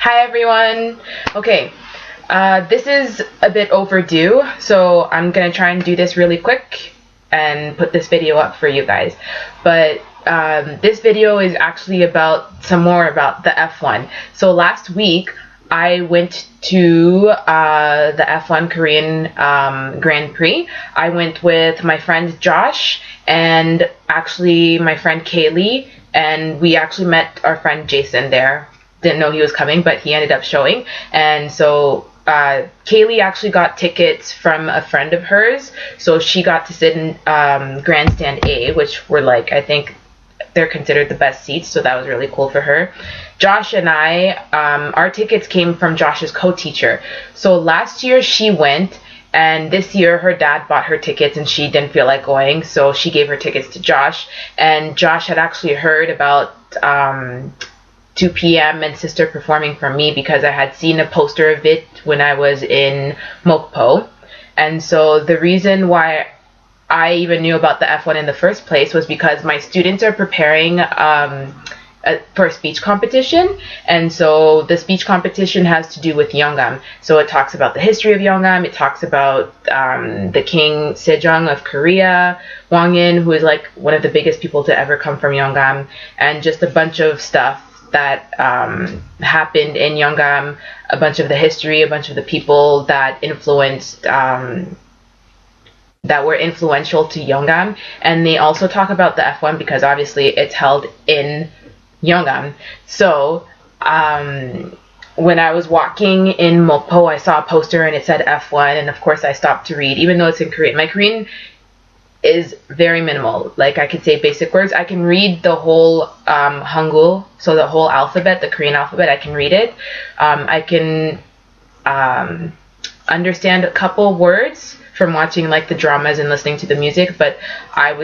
Hi everyone. Okay, this is a bit overdue, so I'm gonna try and do this really quick and put this video up for you guys. But this video is actually about some more about the F1. So last week I went to the F1 Korean Grand Prix. I went with my friend Josh and actually my friend Kaylee, and we actually met our friend Jason there. Didn't know he was coming, but he ended up showing. And so Kaylee actually got tickets from a friend of hers, so she got to sit in grandstand A, which were like, I think they're considered the best seats, so that was really cool for her. Josh and I, our tickets came from Josh's co-teacher. So last year she went, and this year her dad bought her tickets and she didn't feel like going, so she gave her tickets to Josh. And Josh had actually heard about 2 p.m. and Sistar performing for me because I had seen a poster of it when I was in Mokpo. And so the reason why I even knew about the F1 in the first place was because my students are preparing for a speech competition, and so the speech competition has to do with Yeongam. So it talks about the history of Yeongam, it talks about the King Sejong of Korea, Wangin, who is like one of the biggest people to ever come from Yeongam, and just a bunch of stuff that happened in Yeongam, a bunch of the history, a bunch of the people that influenced that were influential to Yeongam. And they also talk about the F1 because obviously it's held in Yeongam. So when I was walking in Mokpo, I saw a poster and it said F1, and of course I stopped to read, even though it's in Korean. My Korean is very minimal. Like, I could say basic words. I can read the whole Hangul, so the whole alphabet, the Korean alphabet, I can read it. I can understand a couple words from watching like the dramas and listening to the music, but I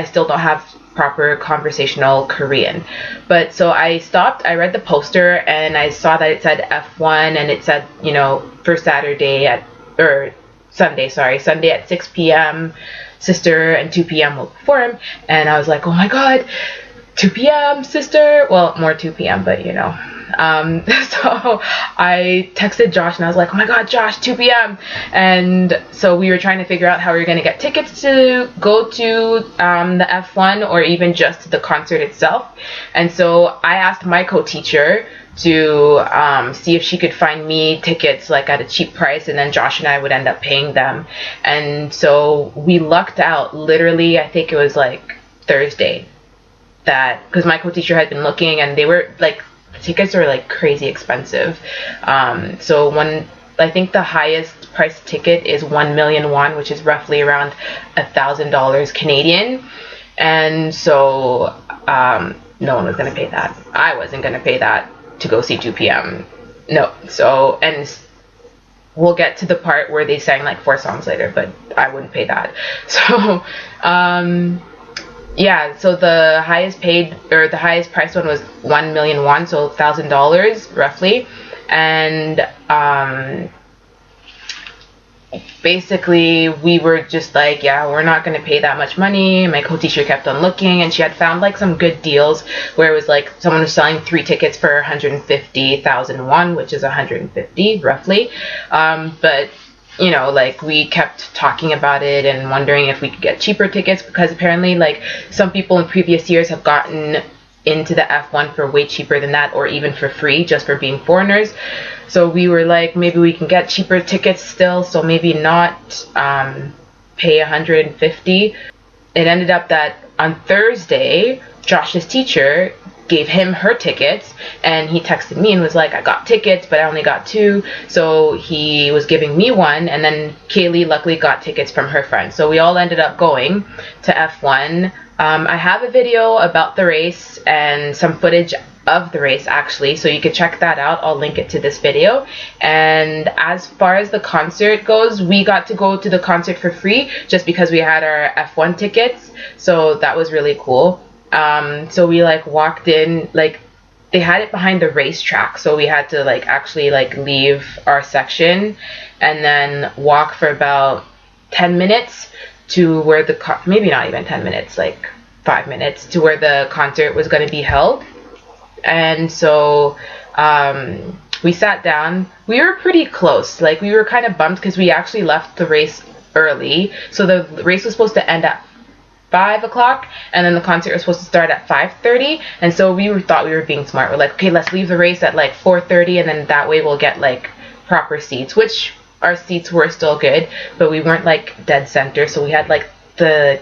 still don't have proper conversational Korean. But so I stopped, I read the poster, and I saw that it said F1, and it said, you know, for Sunday at 6 p.m. Sistar, and 2 p.m. will perform. And I was like, oh my god, 2 p.m. Sistar. Well, more 2 p.m., but you know. So I texted Josh and I was like, oh my god, Josh, 2 p.m. And so we were trying to figure out how we were going to get tickets to go to the F1 or even just the concert itself. And so I asked my co-teacher to see if she could find me tickets like at a cheap price, and then Josh and I would end up paying them. And so we lucked out literally, I think it was like Thursday, that because my co-teacher had been looking and they were like, tickets are like crazy expensive. So I think the highest price ticket is 1 million won, which is roughly around $1,000 Canadian. And so no one was going to pay that. I wasn't going to pay that to go see 2 p.m. No. So, and we'll get to the part where they sang like 4 songs later, but I wouldn't pay that. So yeah, so the highest paid, or the highest priced one was 1 million won, so $1,000 roughly. And basically we were just like, yeah, we're not going to pay that much money. My co-teacher kept on looking, and she had found like some good deals where it was like someone was selling 3 tickets for 150,000 won, which is 150 roughly. But you know, like, we kept talking about it and wondering if we could get cheaper tickets, because apparently like some people in previous years have gotten into the F1 for way cheaper than that, or even for free, just for being foreigners. So we were like, maybe we can get cheaper tickets still, so maybe not pay 150. It ended up that on Thursday, Josh's teacher gave him her tickets, and he texted me and was like, I got tickets, but I only got 2. So he was giving me 1, and then Kaylee luckily got tickets from her friend. So we all ended up going to F1. I have a video about the race and some footage of the race actually, so you can check that out. I'll link it to this video. And as far as the concert goes, we got to go to the concert for free just because we had our F1 tickets, so that was really cool. So we like walked in, like they had it behind the racetrack, so we had to like actually like leave our section and then walk for about 10 minutes to where maybe not even 10 minutes, like 5 minutes to where the concert was going to be held. And so We sat down. We were pretty close. Like, we were kind of bummed because we actually left the race early. So the race was supposed to end at 5 o'clock, and then the concert was supposed to start at 5:30. And so thought we were being smart. We're like, okay, let's leave the race at like 4:30, and then that way we'll get like proper seats, which our seats were still good, but we weren't like dead center. So we had like the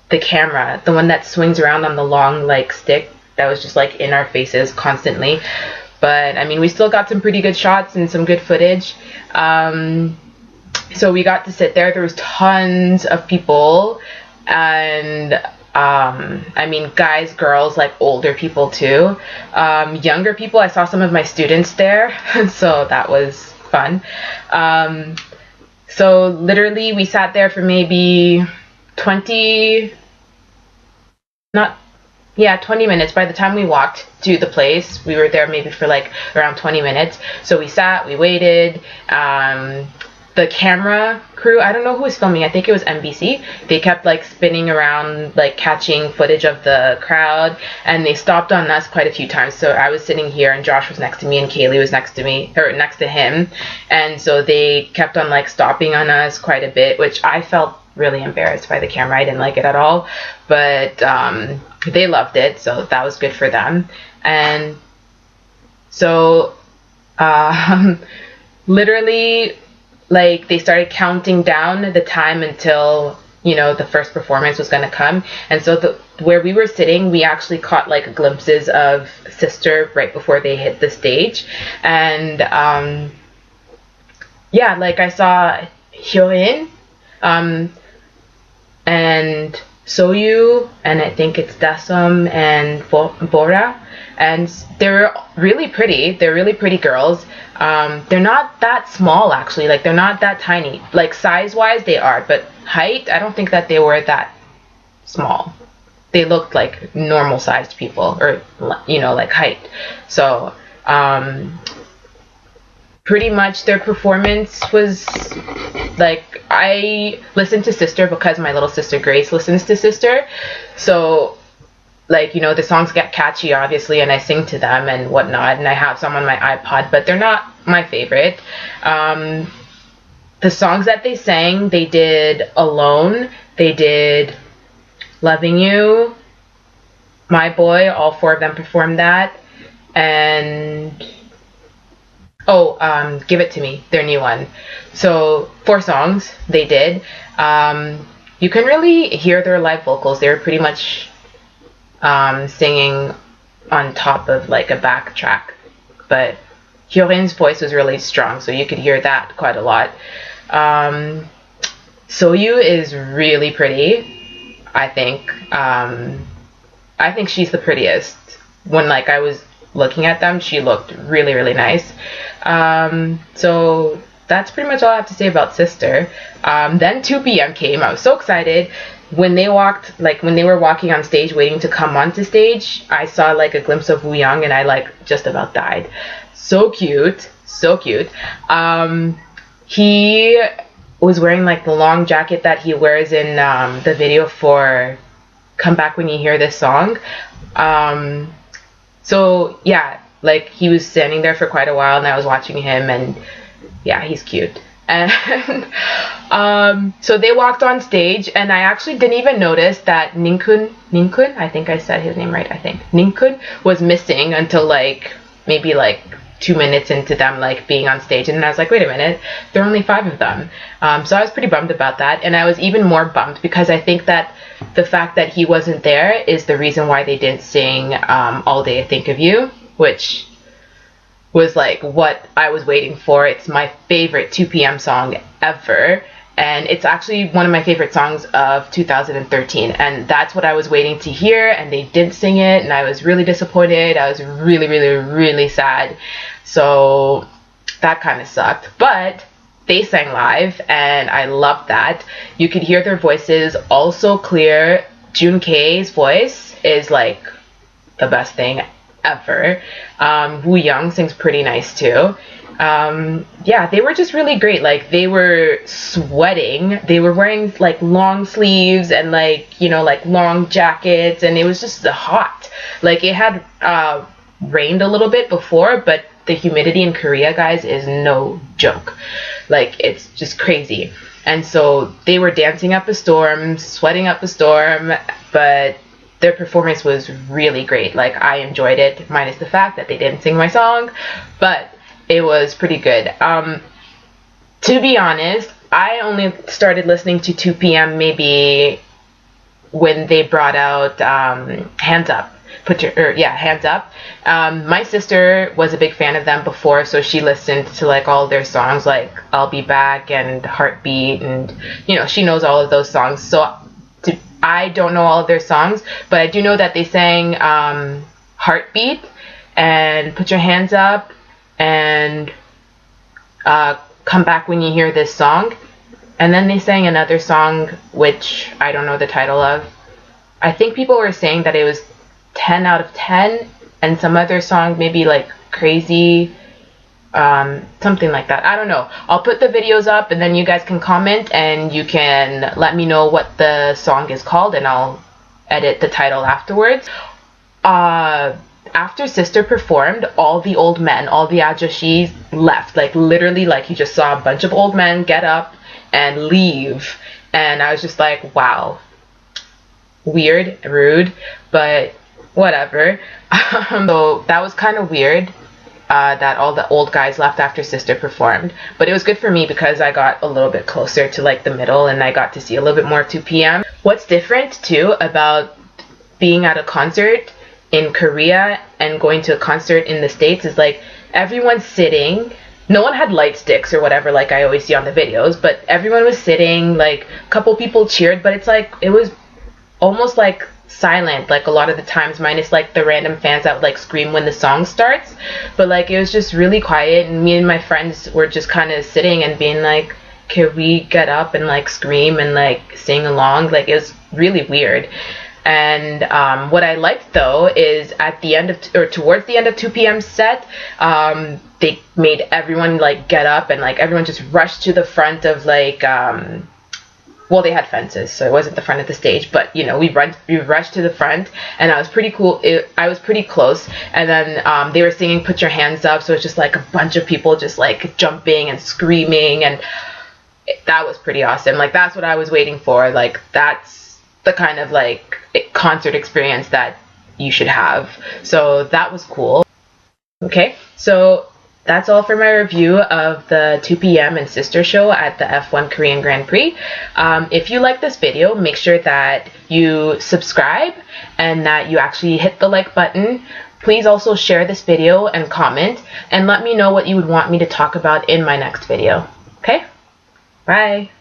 camera, the one that swings around on the long like stick, that was just like in our faces constantly. But I mean, we still got some pretty good shots and some good footage. So we got to sit there. There was tons of people, and I mean, guys, girls, like older people too, younger people. I saw some of my students there, so that was fun. So literally we sat there for maybe 20 minutes. By the time we walked to the place, we were there maybe for like around 20 minutes. So we sat, we waited. The camera crew, I don't know who was filming, I think it was NBC. They kept like spinning around, like catching footage of the crowd, and they stopped on us quite a few times. So I was sitting here, and Josh was next to me, and Kaylee was next to him, and so they kept on like stopping on us quite a bit, which I felt really embarrassed by the camera. I didn't like it at all, but they loved it, so that was good for them. And so literally, like, they started counting down the time until, you know, the first performance was going to come. And so where we were sitting, we actually caught like glimpses of Sistar right before they hit the stage. And yeah, like, I saw Hyorin and Soyu, and I think it's Dasum and Bora, and they're really pretty. They're really pretty girls. They're not that small, actually. Like, they're not that tiny. Like, size-wise, they are, but height, I don't think that they were that small. They looked like normal-sized people, or, you know, like height. So, pretty much their performance was like, I listened to Sistar because my little sister Grace listens to Sistar. So, like, you know, the songs get catchy, obviously, and I sing to them and whatnot, and I have some on my iPod, but they're not my favorite. The songs that they sang, they did Alone, they did Loving You, My Boy, all four of them performed that, and Give It To Me, their new one. So 4 songs they did. You can really hear their live vocals. They were pretty much singing on top of like a backtrack, but Hyorin's voice was really strong, so you could hear that quite a lot. Soyu is really pretty, I think. I think she's the prettiest. When like I was looking at them, she looked really, really nice. So that's pretty much all I have to say about Sistar. Then 2 p.m. came. I was so excited. When they were walking on stage, waiting to come onto stage, I saw like a glimpse of Woo Young, and I like just about died. So cute, so cute. He was wearing like the long jacket that he wears in the video for Come Back When You Hear This Song. So yeah, like, he was standing there for quite a while, and I was watching him, and yeah, he's cute. And so they walked on stage, and I actually didn't even notice that Ninkun, I think I said his name right, Ninkun was missing until like maybe like 2 minutes into them like being on stage, and I was like, wait a minute, there are only 5 of them. So I was pretty bummed about that, and I was even more bummed because I think that the fact that he wasn't there is the reason why they didn't sing All Day I Think of You, which was like what I was waiting for. It's my favorite 2 p.m. song ever, and it's actually one of my favorite songs of 2013, and that's what I was waiting to hear, and they didn't sing it, and I was really disappointed. I was really, really, really sad. So that kind of sucked, but they sang live, and I loved that. You could hear their voices also clear. jun.k's voice is like the best thing ever. Woo Young sings pretty nice too. Yeah, they were just really great. Like, they were sweating. They were wearing like long sleeves and like, you know, like long jackets, and it was just hot. Like, it had rained a little bit before, but the humidity in Korea, guys, is no joke. Like, it's just crazy. And so they were dancing up a storm, sweating up a storm, but their performance was really great. Like, I enjoyed it, minus the fact that they didn't sing my song, but it was pretty good. To be honest, I only started listening to 2 p.m. maybe when they brought out Hands Up. Hands Up. My sister was a big fan of them before, so she listened to like all their songs, like I'll Be Back and Heartbeat, and you know, she knows all of those songs. So I don't know all of their songs, but I do know that they sang Heartbeat and Put Your Hands Up and Come Back When You Hear This Song. And then they sang another song, which I don't know the title of. I think people were saying that it was 10 out of 10, and some other song, maybe like Crazy, something like that. I don't know. I'll put the videos up, and then you guys can comment, and you can let me know what the song is called, and I'll edit the title afterwards. After Sister performed, all the old men, all the ajoshis left. Like, literally, like, you just saw a bunch of old men get up and leave, and I was just like, wow. Weird, rude, but whatever. So that was kind of weird, that all the old guys left after Sister performed, but it was good for me because I got a little bit closer to like the middle, and I got to see a little bit more of 2 p.m. What's different too about being at a concert in Korea and going to a concert in the States is like everyone's sitting. No one had light sticks or whatever like I always see on the videos, but everyone was sitting. Like, a couple people cheered, but it's like it was almost like silent, like a lot of the times, minus like the random fans that would like scream when the song starts. But like, it was just really quiet, and me and my friends were just kind of sitting and being like, can we get up and like scream and like sing along? Like, it was really weird. And what I liked though is at the end of, or towards the end of 2 p.m. set, they made everyone like get up, and like everyone just rushed to the front of like well, they had fences, so it wasn't the front of the stage, but you know, we rushed to the front, and I was pretty cool. I was pretty close, and then they were singing "Put Your Hands Up," so it's just like a bunch of people just like jumping and screaming, and that was pretty awesome. Like, that's what I was waiting for. Like, that's the kind of like concert experience that you should have. So that was cool. Okay, so that's all for my review of the 2 p.m. and Sister show at the F1 Korean Grand Prix. If you like this video, make sure that you subscribe and that you actually hit the like button. Please also share this video and comment, and let me know what you would want me to talk about in my next video. Okay? Bye!